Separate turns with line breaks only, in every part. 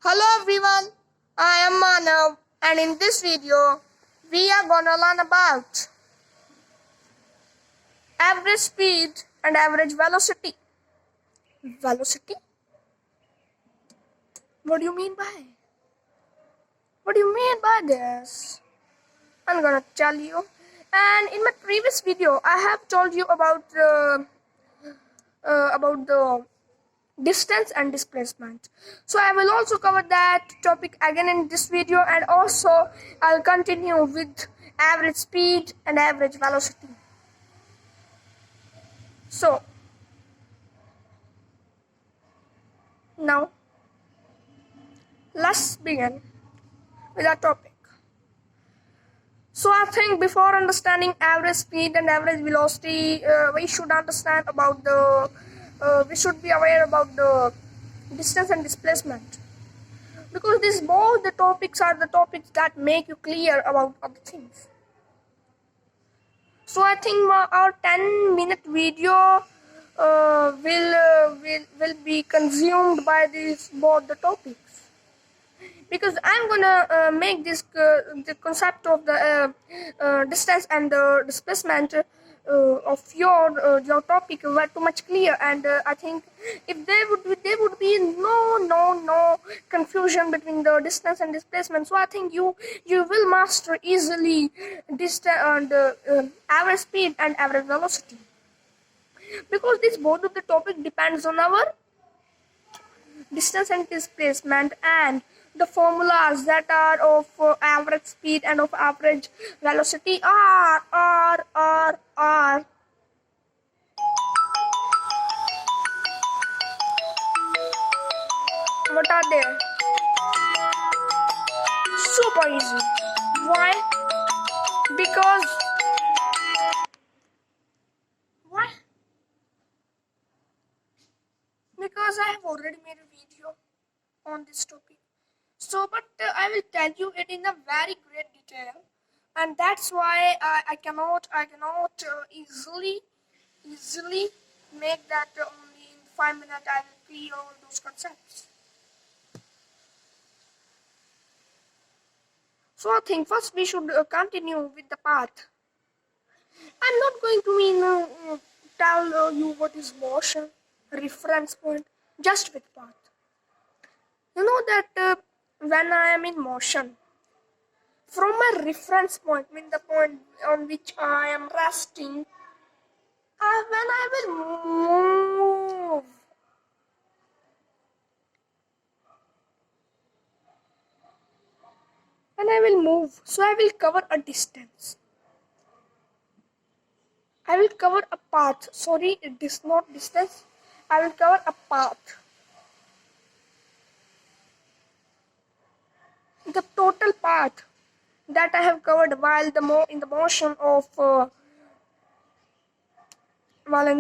Hello everyone, I am Manav and in this video we are gonna learn about average speed and average velocity. Velocity? What do you mean by? What do you mean by this? I'm gonna tell you. And in my previous video I have told you about the distance and displacement. So I will also cover that topic again in this video, and also I'll continue with average speed and average velocity. So now let's begin with our topic. So I think before understanding average speed and average velocity, we should understand about we should be aware about the distance and displacement, because these both the topics are the topics that make you clear about other things. So I think our 10-minute video will be consumed by these both the topics, because I'm gonna make this the concept of the distance and the displacement of your topic were too much clear, and I think if there would be no confusion between the distance and displacement. So I think you will master easily distance and average speed and average velocity, because this both of the topic depends on our distance and displacement, and the formulas that are of average speed and of average velocity are what are they? Super easy. Why? Because why? Because I have already made a video on this topic. So, but I will tell you it in a very great detail, and that's why I cannot easily make that only in 5 minutes. I will clear all those concepts. So I think first we should continue with the path. I'm not going to tell you what is motion, reference point, just with path. You know that when I am in motion, from my reference point, the point on which I am resting, when I will move, so I will cover a distance. I will cover a path. Sorry, it is not distance. I will cover a path. The total path that I have covered while in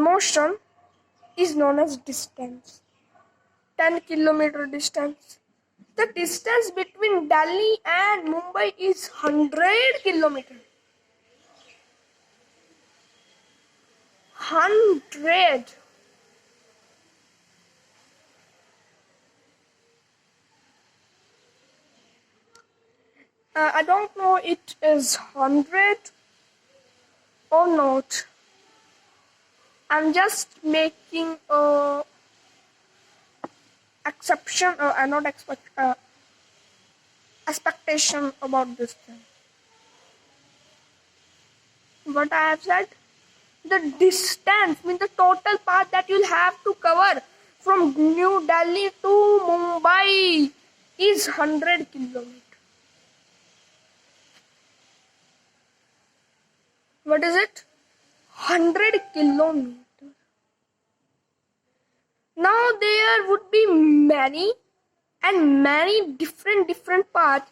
motion is known as distance. 10-kilometer distance. The distance between Delhi and Mumbai is 100 kilometers. 100. I don't know it is 100 or not. I'm just making a exception or not expectation about this thing. What I have said, the distance the total path that you'll have to cover from New Delhi to Mumbai is 100 kilometers. What is it? 100 kilometers. Now there would be many different paths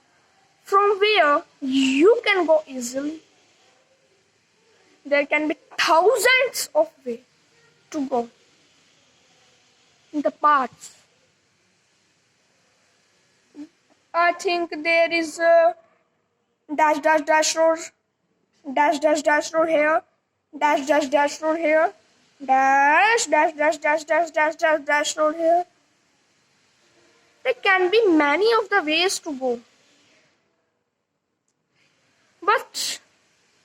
from where you can go easily. There can be thousands of ways to go in the paths. I think there is a dash road, dash road here, dash road here, dash road here. There can be many of the ways to go. But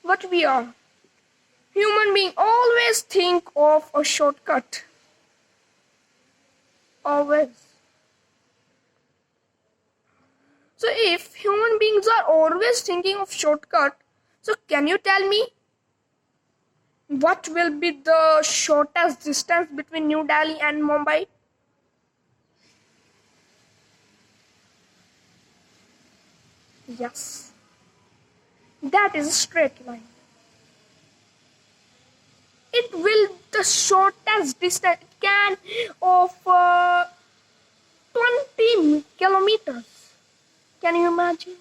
what we are, human being always think of a shortcut. Always. So if human beings are always thinking of shortcut, so can you tell me what will be the shortest distance between New Delhi and Mumbai? Yes, that is a straight line. It will the shortest distance it can of 20 kilometers. Can you imagine?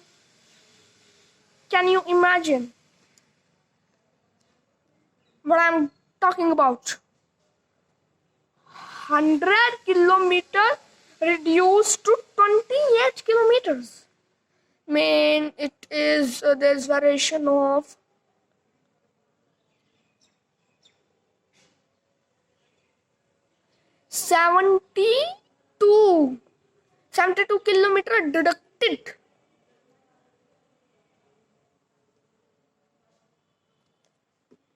Can you imagine what I'm talking about? 100 kilometers reduced to 28 kilometers. Mean it is there's variation of 72 kilometer deducted.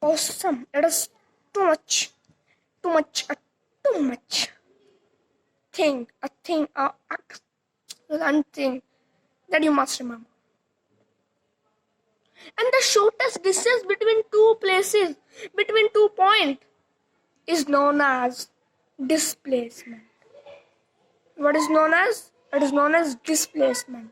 Awesome. It is too much thing, one thing that you must remember. And the shortest distance between two places, between 2 points, is known as displacement. What is known as? It is known as displacement.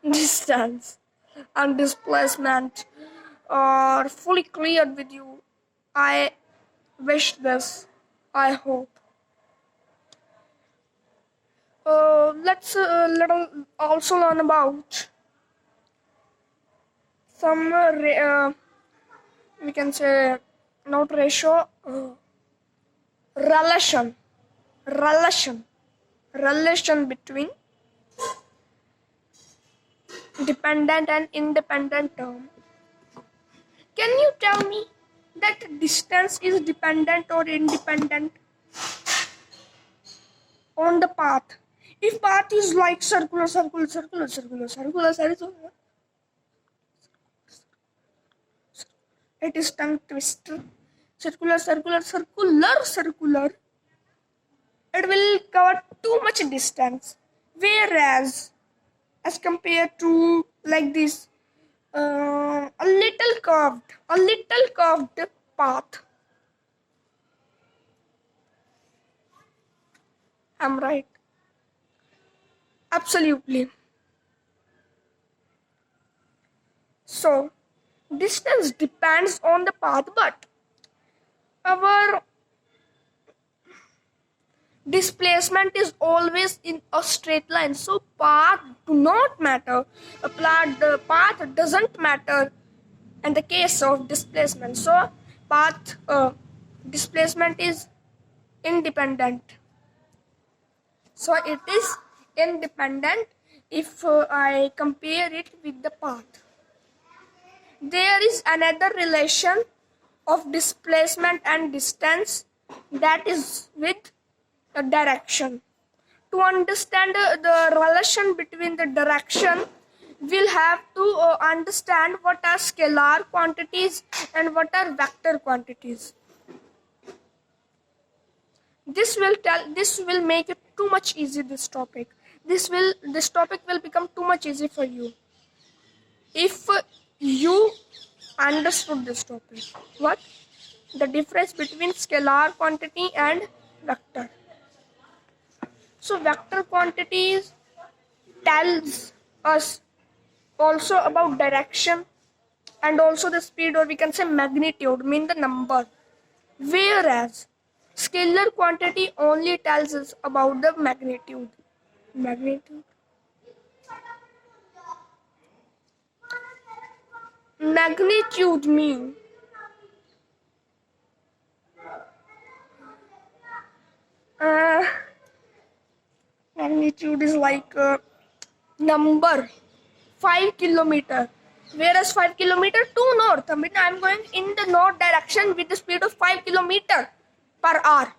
Distance and displacement are fully clear with you. I wish this. I hope. Let's little also learn about some we can say not ratio, relation between dependent and independent term. Can you tell me that distance is dependent or independent on the path? If path is like circular, it is tongue twister. Circular, it will cover too much distance. Whereas, as compared to like this, a little curved path. I'm right. Absolutely. So, distance depends on the path, but our displacement is always in a straight line. So, path do not matter. The path doesn't matter in the case of displacement. So, path displacement is independent. So, it is independent if I compare it with the path. There is another relation of displacement and distance, that is with the direction. To understand the relation between the direction, we'll have to understand what are scalar quantities and what are vector quantities. This will make it too much easy, this topic. This topic will become too much easy for you if you understood this topic. What? The difference between scalar quantity and vector. So vector quantities tells us also about direction and also the speed, or we can say magnitude, mean the number. Whereas scalar quantity only tells us about the magnitude. Magnitude mean magnitude is like number 5 kilometer. Whereas 5 kilometer to north, I mean I'm going in the north direction with the speed of 5 kilometer per hour.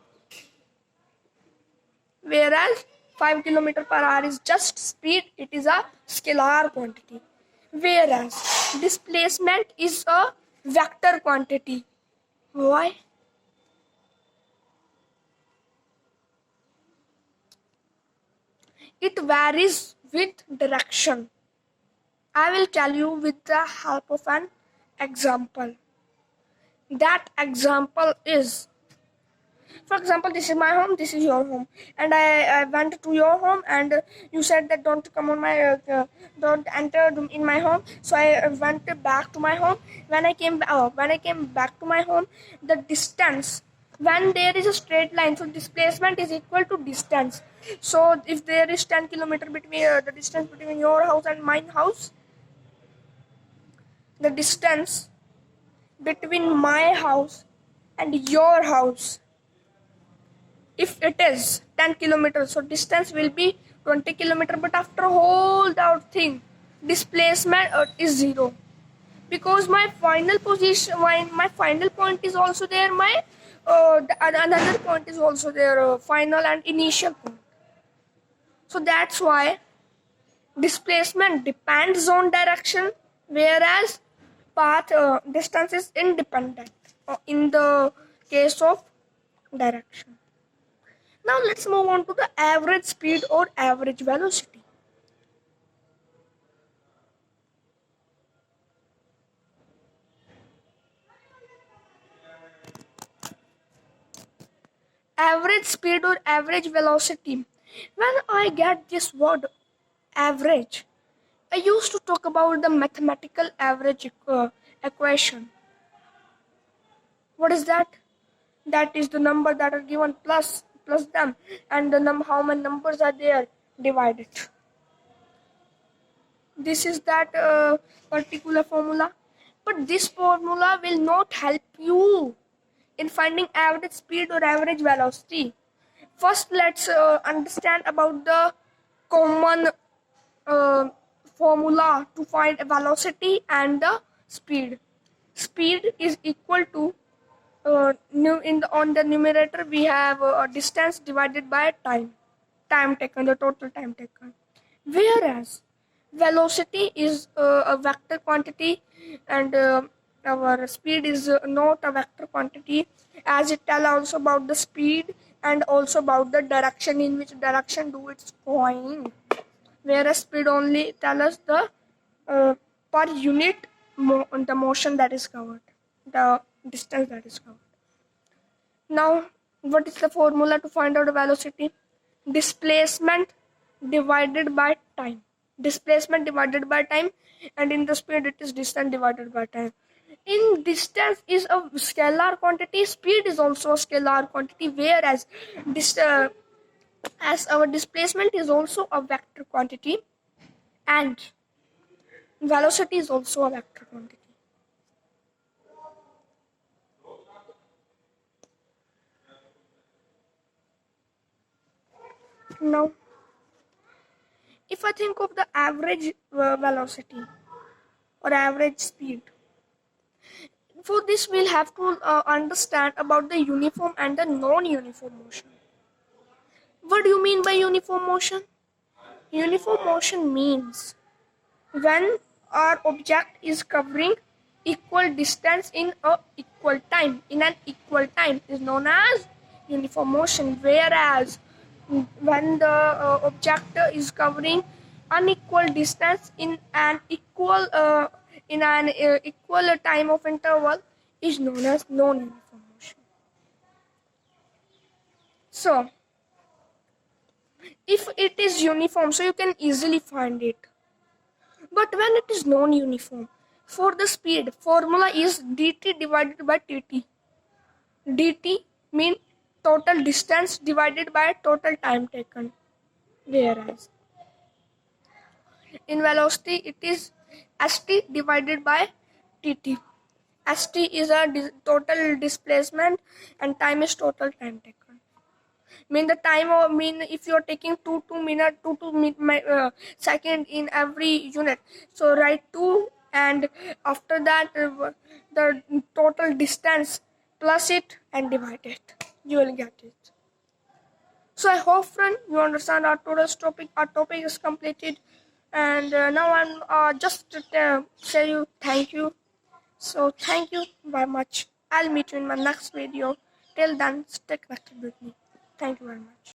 Whereas 5 kilometer per hour is just speed, it is a scalar quantity. Whereas displacement is a vector quantity. Why? It varies with direction. I will tell you with the help of an example. That example is, for example, this is my home, this is your home, and I went to your home, and you said that don't come on my don't enter in my home, so I went back to my home. When I came back to my home, the distance, when there is a straight line, so displacement is equal to distance. So if there is 10 kilometer between the distance between your house and my house, the distance between my house and your house, if it is 10 kilometers, so distance will be 20 kilometers. But after whole that thing, displacement is zero, because my final position, my final point is also there, my another point is also there, final and initial point. So that's why displacement depends on direction, whereas path distance is independent in the case of direction. Now let's move on to the average speed or average velocity. Average speed or average velocity. When I get this word average, I used to talk about the mathematical average equation. What is that? That is the number that are given plus them, and the how many numbers are there divided. This is that particular formula, but this formula will not help you in finding average speed or average velocity. First, let's understand about the common uh, formula to find velocity and the speed. Speed is equal to on the numerator we have distance divided by time taken, the total time taken. Whereas velocity is a vector quantity, and our speed is not a vector quantity, as it tells also about the speed and also about the direction, in which direction do it's going. Whereas speed only tells us the per unit the motion that is covered, the distance that is covered. Now, what is the formula to find out the velocity? Displacement divided by time. Displacement divided by time, and in the speed it is distance divided by time. In distance is a scalar quantity, speed is also a scalar quantity, whereas this as our displacement is also a vector quantity, and velocity is also a vector quantity. Now, if I think of the average velocity or average speed, for this we'll have to understand about the uniform and the non-uniform motion. What do you mean by uniform motion? Uniform motion means when our object is covering equal distance in an equal time is known as uniform motion, whereas when the object is covering unequal distance in an equal time of interval is known as non-uniform motion. So if it is uniform, so you can easily find it. But when it is non-uniform, for the speed, formula is dt divided by tt. Dt means total distance divided by total time taken. Whereas in velocity, it is st divided by tt. St is a total displacement, and time is total time taken. Mean the time of if you are taking 2 minute 2 second in every unit, so write 2 and after that the total distance plus it and divide it, you will get it. So I hope friend you understand our today's topic. Our topic is completed, and now I'm just to say you thank you. So thank you very much. I'll meet you in my next video. Till then, stay connected with me. Thank you very much.